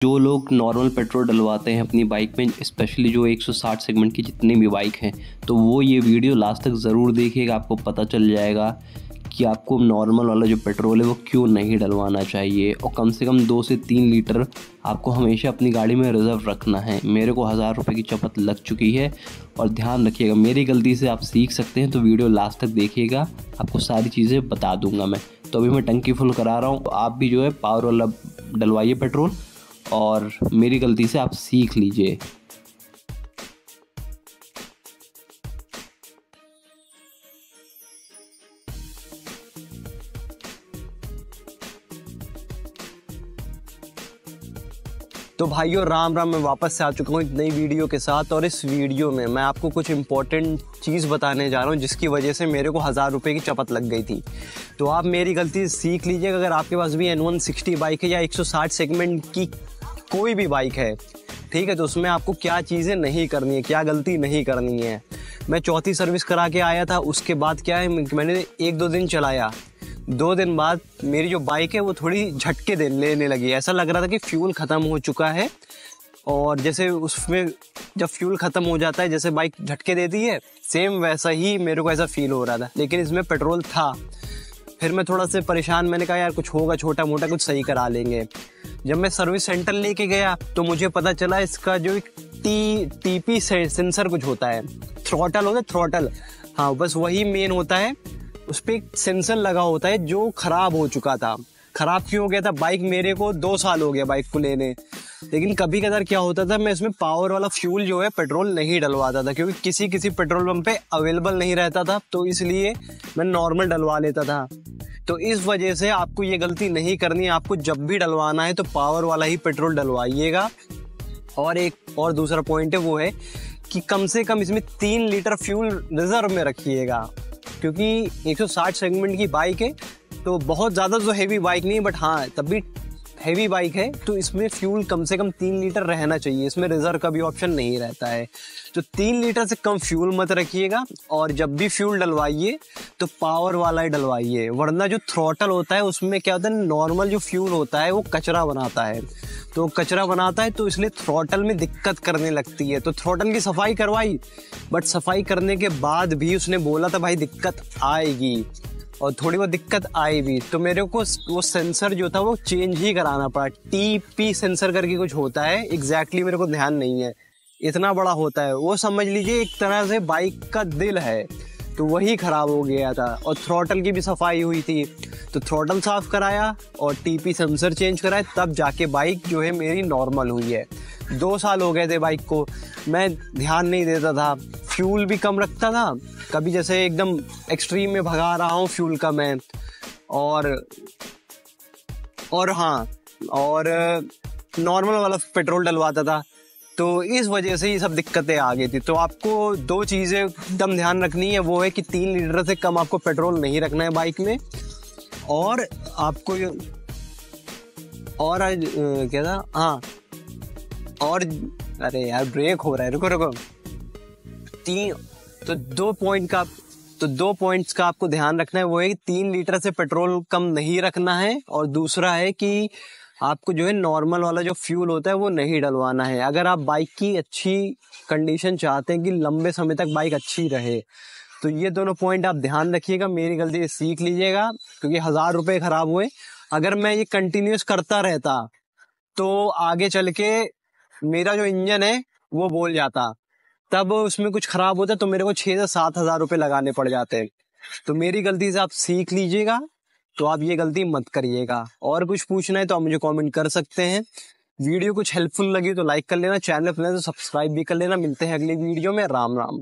जो लोग normal petrol डलवाते हैं अपनी बाइक में, स्पेशली जो 160 सेगमेंट की जितनी भी बाइक हैं, तो वो ये वीडियो लास्ट तक ज़रूर देखिएगा। आपको पता चल जाएगा कि आपको नॉर्मल वाला जो पेट्रोल है वो क्यों नहीं डलवाना चाहिए। और कम से कम 2 से 3 लीटर आपको हमेशा अपनी गाड़ी में रिज़र्व रखना है। मेरे को 1000 रुपये की चपत लग चुकी है। और ध्यान रखिएगा, मेरी गलती से आप सीख सकते हैं, तो वीडियो लास्ट तक देखिएगा, आपको सारी चीज़ें बता दूंगा मैं। तो अभी मैं टंकी फुल करा रहा हूँ, आप भी जो है पावर वाला डलवाइए पेट्रोल, और मेरी गलती से आप सीख लीजिए। तो भाइयों राम राम, मैं वापस से आ चुका हूँ एक नई वीडियो के साथ। और इस वीडियो में मैं आपको कुछ इंपॉर्टेंट चीज़ बताने जा रहा हूँ जिसकी वजह से मेरे को 1000 रुपये की चपत लग गई थी। तो आप मेरी गलती सीख लीजिएगा। अगर आपके पास भी N160 बाइक है या 160 सेगमेंट की कोई भी बाइक है, ठीक है, तो उसमें आपको क्या चीज़ें नहीं करनी है, क्या गलती नहीं करनी है। मैं चौथी सर्विस करा के आया था। उसके बाद क्या है, मैंने 1-2 दिन चलाया। 2 दिन बाद मेरी जो बाइक है वो थोड़ी झटके लेने लगी। ऐसा लग रहा था कि फ्यूल ख़त्म हो चुका है। और जैसे उसमें जब फ्यूल ख़त्म हो जाता है, जैसे बाइक झटके देती है, सेम वैसा ही मेरे को ऐसा फील हो रहा था। लेकिन इसमें पेट्रोल था। फिर मैं थोड़ा से परेशान, मैंने कहा यार कुछ होगा, छोटा मोटा कुछ सही करा लेंगे। जब मैं सर्विस सेंटर लेके गया तो मुझे पता चला इसका जो एक टीपी सेंसर कुछ होता है, थ्रॉटल होता है, थ्रॉटल, हाँ बस वही मेन होता है। उस पर एक सेंसर लगा होता है जो ख़राब हो चुका था। ख़राब क्यों हो गया था? बाइक मेरे को 2 साल हो गया बाइक को लेने, लेकिन कभी कभार क्या होता था, मैं इसमें पावर वाला फ्यूल जो है पेट्रोल नहीं डलवाता था, क्योंकि किसी पेट्रोल पंप पे अवेलेबल नहीं रहता था। तो इसलिए मैं नॉर्मल डलवा लेता था। तो इस वजह से आपको ये गलती नहीं करनी है। आपको जब भी डलवाना है तो पावर वाला ही पेट्रोल डलवाइएगा। और एक और दूसरा पॉइंट है, वो है कि कम से कम इसमें 3 लीटर फ्यूल रिजर्व में रखिएगा, क्योंकि 160 सेगमेंट की बाइक है तो बहुत ज़्यादा तो हैवी बाइक नहीं है, बट हाँ तब भी हैवी बाइक है। तो इसमें फ्यूल कम से कम 3 लीटर रहना चाहिए। इसमें रिजर्व का भी ऑप्शन नहीं रहता है। तो 3 लीटर से कम फ्यूल मत रखिएगा। और जब भी फ्यूल डलवाइए तो पावर वाला ही डलवाइए, वरना जो थ्रॉटल होता है उसमें क्या होता है, नॉर्मल जो फ्यूल होता है वो कचरा बनाता है। तो कचरा बनाता है तो इसलिए थ्रॉटल में दिक्कत करने लगती है। तो थ्रॉटल की सफाई करवाई, बट सफाई करने के बाद भी उसने बोला था भाई दिक्कत आएगी, और थोड़ी बहुत दिक्कत आई भी। तो मेरे को वो सेंसर जो था वो चेंज ही कराना पड़ा। टीपी सेंसर करके कुछ होता है, एग्जैक्टली मेरे को ध्यान नहीं है, इतना बड़ा होता है वो, समझ लीजिए एक तरह से बाइक का दिल है। तो वही ख़राब हो गया था। और थ्रॉटल की भी सफाई हुई थी, तो थ्रॉटल साफ़ कराया और टीपी सेंसर चेंज कराया, तब जाके बाइक जो है मेरी नॉर्मल हुई है। 2 साल हो गए थे बाइक को, मैं ध्यान नहीं देता था, फ्यूल भी कम रखता था। कभी जैसे एकदम एक्सट्रीम में भगा रहा हूँ फ्यूल का मैं, और हाँ, और नॉर्मल वाला पेट्रोल डलवाता था। तो इस वजह से ये सब दिक्कतें आ गई थी। तो आपको 2 चीज़ें एकदम ध्यान रखनी है, वो है कि 3 लीटर से कम आपको पेट्रोल नहीं रखना है बाइक में। और आपको और क्या था, हाँ, और अरे यार ब्रेक हो रहा है, रुको। 2 पॉइंट्स का आपको ध्यान रखना है। वो है कि 3 लीटर से पेट्रोल कम नहीं रखना है, और दूसरा है कि आपको जो है नॉर्मल वाला जो फ्यूल होता है वो नहीं डलवाना है। अगर आप बाइक की अच्छी कंडीशन चाहते हैं कि लंबे समय तक बाइक अच्छी रहे, तो ये दोनों पॉइंट आप ध्यान रखिएगा, मेरी गलती से सीख लीजिएगा, क्योंकि 1000 रुपये खराब हुए। अगर मैं ये कंटिन्यूस करता रहता तो आगे चल के मेरा जो इंजन है वो बोल जाता, तब उसमें कुछ खराब होता तो मेरे को 6 से 7 हज़ार रुपये लगाने पड़ जाते। तो मेरी गलती से आप सीख लीजिएगा, तो आप ये गलती मत करिएगा। और कुछ पूछना है तो आप मुझे कमेंट कर सकते हैं। वीडियो कुछ हेल्पफुल लगी तो लाइक कर लेना, चैनल पर तो सब्सक्राइब भी कर लेना। मिलते हैं अगली वीडियो में। राम राम।